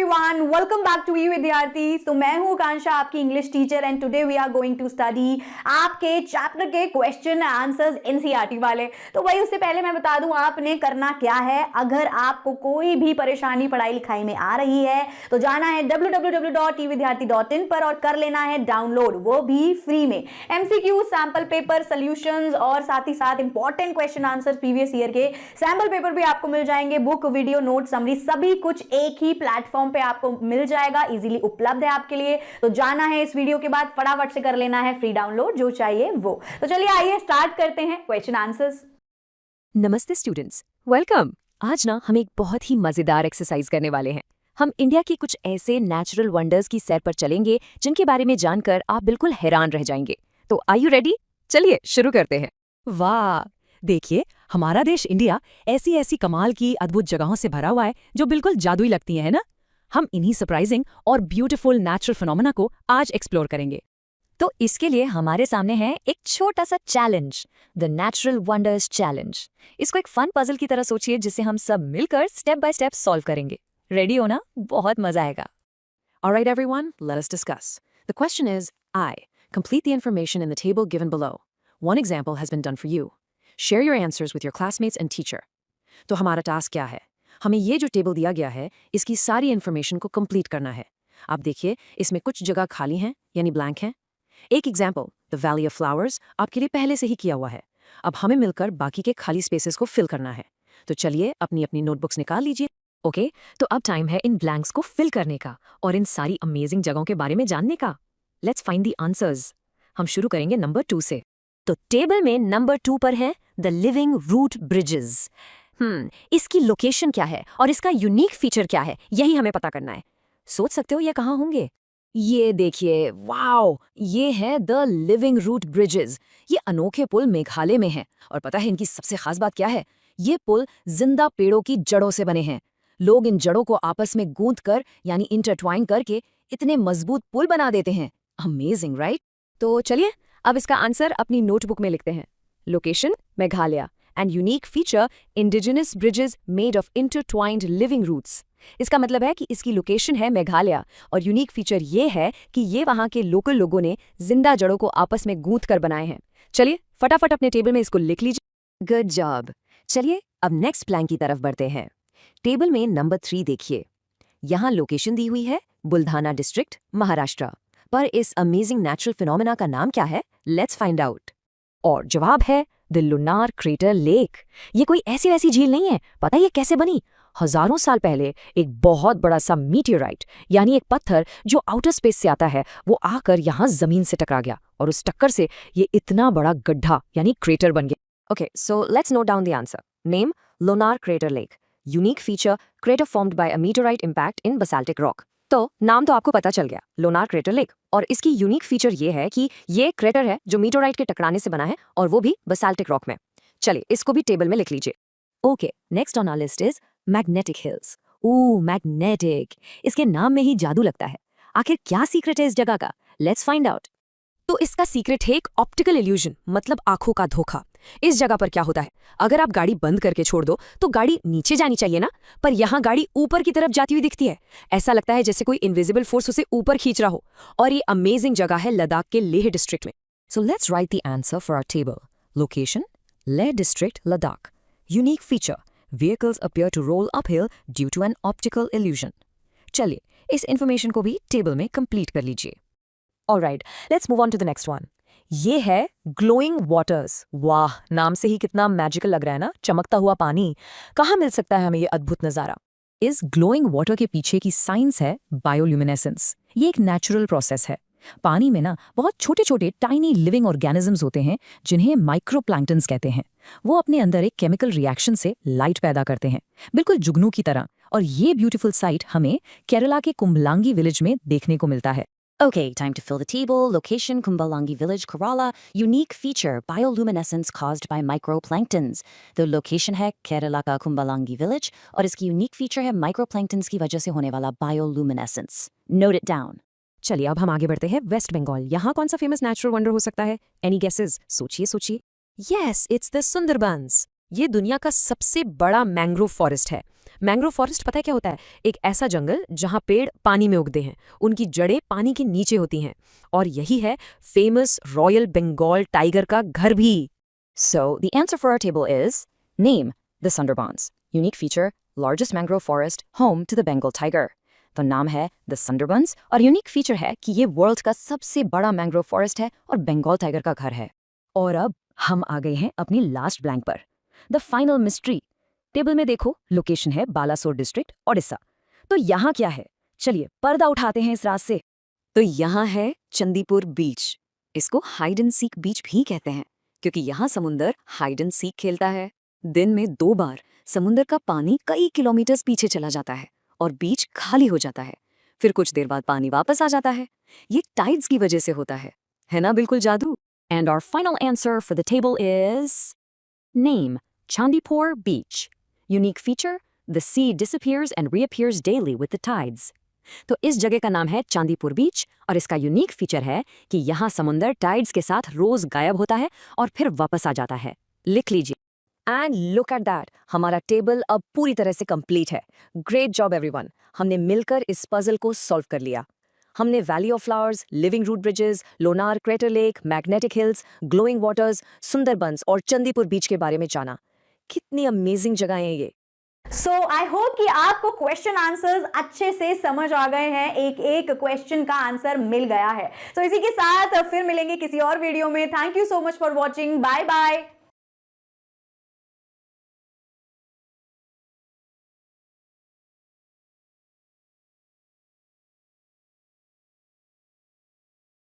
Everyone, welcome back to e Vidyarthi. तो मैं हूं कांक्षा, आपकी English teacher, and today we are going to study आपके चैप्टर के क्वेश्चन आंसर्स एनसीईआरटी वाले। तो भाई उससे पहले मैं बता दूं आपने करना क्या है। अगर आपको कोई भी परेशानी पढ़ाई लिखाई में आ रही है तो जाना है www.evidyarthi.in पर और कर लेना है डाउनलोड, वो भी फ्री में, एमसीक्यू, सैंपल पेपर, सॉल्यूशंस और साथ ही साथ important question answer previous year के सैंपल पेपर भी आपको मिल जाएंगे। बुक, वीडियो, नोट, समरी सभी कुछ एक ही प्लेटफॉर्म पे आपको मिल जाएगा, इजीली उपलब्ध है आपके लिए। तो जाना है इस वीडियो के बाद, फटाफट से कर लेना है फ्री डाउनलोड जो चाहिए वो। तो चलिए आइए स्टार्ट करते हैं क्वेश्चन आंसर्स। नमस्ते स्टूडेंट्स, वेलकम। आज ना हम एक बहुत ही मजेदार एक्सरसाइज करने वाले हैं। हम इंडिया के कुछ ऐसे नेचुरल वंडर्स की सैर पर चलेंगे जिनके बारे में जानकर आप बिल्कुल हैरान रह जाएंगे। तो आर यू रेडी? चलिए शुरू करते हैं। वाह, देखिए हमारा देश इंडिया ऐसी ऐसी कमाल की अद्भुत जगहों से भरा हुआ है जो बिल्कुल जादुई लगती है ना। हम इन्हीं सरप्राइजिंग और ब्यूटीफुल नेचुरल फिनोमेना को आज एक्सप्लोर करेंगे। तो इसके लिए हमारे सामने है एक छोटा सा challenge, the natural wonders challenge. इसको एक फन पजल की तरह सोचिए जिसे हम सब मिलकर स्टेप बाय स्टेप सॉल्व करेंगे। रेडी हो ना? बहुत मजा आएगा। Alright everyone, let us discuss. The question is, I. Complete the information in the table given below. One example has been done for you. Share your answers with your classmates and teacher. तो हमारा task क्या है? हमें ये जो table दिया गया है, इसकी सारी इन्फॉर्मेशन को कंप्लीट करना है। आप देखिए, इसमें कुछ जगह खाली हैं, यानी ब्लैंक हैं। एक example, the valley of flowers, आपके लिए पहले से ही किया हुआ है। अब हमें मिलकर बाकी के खाली स्पेसेस को फिल करना है। तो चलिए अपनी अपनी नोटबुक्स निकाल लीजिए। ओके, तो अब टाइम है इन ब्लैंक्स को फिल करने का और इन सारी अमेजिंग जगहों के बारे में जानने का। Let's find the answers. हम शुरू करेंगे नंबर 2 से। तो टेबल में नंबर 2 पर है द लिविंग रूट ब्रिजेस। इसकी लोकेशन क्या है और इसका यूनिक फीचर क्या है, यही हमें पता करना है। सोच सकते हो ये कहाँ होंगे? ये देखिए, वाओ, ये है द लिविंग रूट ब्रिजेस। ये अनोखे पुल मेघालय में हैं और पता है इनकी सबसे खास बात क्या है? ये पुल जिंदा पेड़ों की जड़ों से बने हैं। लोग इन जड़ों को आपस में गूंथ कर यानी इंटरट्वाइन करके इतने मजबूत पुल बना देते हैं। Amazing, right? तो चलिए अब इसका आंसर अपनी नोटबुक में लिखते हैं। Location Meghalaya and unique feature indigenous bridges made of intertwined living roots. इसका मतलब है कि इसकी लोकेशन है मेघालय और यूनिक फीचर ये है कि ये वहाँ के लोकल लोगों ने जिंदा जड़ों को आपस में गूंथ कर बनाए हैं। चलिए फटाफट अपने टेबल में इसको लिख लीजिए। Good job. चलिए अब नेक्स्ट प्लान की तरफ बढ़ते हैं। टेबल में नंबर 3 देखिए। यहाँ लोकेशन दी हुई है बुल्धाना डिस्ट्रिक्ट, महाराष्ट्र। पर इस अमेजिंग नेचुरल फिनोमेना का नाम क्या है? Let's find out. और जवाब है द लुनार क्रेटर लेक। ये कोई ऐसी वैसी झील नहीं है। पता है ये कैसे बनी? हजारों साल पहले एक बहुत बड़ा सा मीटियोराइट यानी एक पत्थर जो आउटर स्पेस से आता है, वो आकर यहाँ जमीन से टकरा गया और उस टक्कर से ये इतना बड़ा गड्ढा यानी क्रेटर बन गया। Okay, so let's note down the answer. Name lunar crater lake. Unique feature crater formed by a meteorite impact in basaltic rock. तो नाम तो आपको पता चल गया, लोनार क्रेटर लेक। और इसकी यूनिक फीचर ये है कि ये क्रेटर है जो मीटियोराइट के टकराने से बना है और वो भी बसाल्टिक रॉक में। चलिए इसको भी टेबल में लिख लीजिए। Okay, next on our list is magnetic hills. Oh, magnetic, इसके नाम में ही जादू लगता है। आखिर क्या सीक्रेट है इस जगह का? Let's find out. तो इसका सीक्रेट है एक ऑप्टिकल इल्यूजन, मतलब आंखों का धोखा। इस जगह पर क्या होता है, अगर आप गाड़ी बंद करके छोड़ दो तो गाड़ी नीचे जानी चाहिए ना, पर यहाँ गाड़ी ऊपर की तरफ जाती हुई दिखती है। ऐसा लगता है जैसे कोई इनविजिबल फोर्स उसे ऊपर खींच रहा हो। और ये अमेजिंग जगह है लद्दाख के लेह डिस्ट्रिक्ट में। So let's write the answer for our table. Location Leh district, Ladakh. Unique feature vehicles appear to roll uphill due to an optical illusion. चलिए इस इंफॉर्मेशन को भी टेबल में कंप्लीट कर लीजिए। Alright, let's move on to the next one. ये है glowing waters. वाह, नाम से ही कितना मैजिकल लग रहा है ना, चमकता हुआ पानी। कहाँ मिल सकता है हमें ये अद्भुत नज़ारा? इस ग्लोइंग वाटर के पीछे की साइंस है बायोल्यूमिनेसेंस। ये एक नेचुरल प्रोसेस है। पानी में ना बहुत छोटे छोटे टाइनी लिविंग ऑर्गेनिजम्स होते हैं जिन्हें माइक्रोप्लैंक्टन्स कहते हैं। वो अपने अंदर एक केमिकल रिएक्शन से लाइट पैदा करते हैं, बिल्कुल जुगनू की तरह। और ये ब्यूटीफुल साइट हमें केरला के कुंभलांगी विलेज में देखने को मिलता है। Okay, time to fill the table. Location, Kumbalangi Village, Kerala. Unique feature, bioluminescence caused by microplanktons. The location है केरला का कुंबालांगी विलेज और इसकी यूनिक फीचर है माइक्रोप्लैंक्टन्स की वजह से होने वाला बायोलुमिनेसेंस। Note it down. चलिए अब हम आगे बढ़ते हैं वेस्ट बंगाल। यहाँ कौन सा फेमस नेचुरल वंडर हो सकता है? Any guesses? सोचिए सोचिए। Yes, it's the Sundarbans. ये दुनिया का सबसे बड़ा मैंग्रोव फॉरेस्ट है। मैंग्रोव फॉरेस्ट पता है क्या होता है? एक ऐसा जंगल जहां पेड़ पानी में उगते हैं, उनकी जड़ें पानी के नीचे होती हैं, और यही है फेमस रॉयल बंगाल टाइगर का घर भी। So, the answer for our table is name the Sundarbans. Unique feature, largest mangrove forest, home to the Bengal tiger. तो नाम है the Sundarbans और यूनिक फीचर है कि ये वर्ल्ड का सबसे बड़ा मैंग्रोव फॉरेस्ट है और बंगाल टाइगर का घर है। और अब हम आ गए हैं अपनी लास्ट ब्लैंक पर, द फाइनल मिस्ट्री। टेबल में देखो, लोकेशन है बालासोर डिस्ट्रिक्ट, ओडिशा। तो यहाँ क्या है? चलिए पर्दा उठाते हैं इस रात से। तो यहाँ है चंदीपुर बीच। इसको हाइड एंड सीक बीच भी कहते हैं, क्योंकि यहाँ समुंदर हाइड एंड सीक खेलता है। दिन में 2 बार समुंदर का पानी कई किलोमीटर्स पीछे चला जाता है और बीच खाली हो जाता है। फिर कुछ देर बाद पानी वापस आ जाता है। ये टाइड्स की वजह से होता है ना बिल्कुल जादू? And our final answer for the table is name Chandipur Beach. Unique feature, the sea disappears and reappears daily with the tides. तो इस जगह का नाम है चांदीपुर बीच और इसका यूनिक फीचर है कि यहाँ समुंदर टाइड्स के साथ रोज गायब होता है और फिर वापस आ जाता है। लिख लीजिए। एंड लुक एट दैट, हमारा टेबल अब पूरी तरह से कंप्लीट है। ग्रेट जॉब एवरीवन, हमने मिलकर इस पजल को सॉल्व कर लिया। हमने valley of flowers, living root bridges, Lonar crater lake, magnetic hills, glowing waters, Sundarbans और चंदीपुर बीच के बारे में जाना। कितनी अमेजिंग जगह है ये। सो आई होप कि आपको क्वेश्चन आंसर्स अच्छे से समझ आ गए हैं, एक एक क्वेश्चन का आंसर मिल गया है। तो इसी के साथ फिर मिलेंगे किसी और वीडियो में। Thank you so much for watching. Bye bye.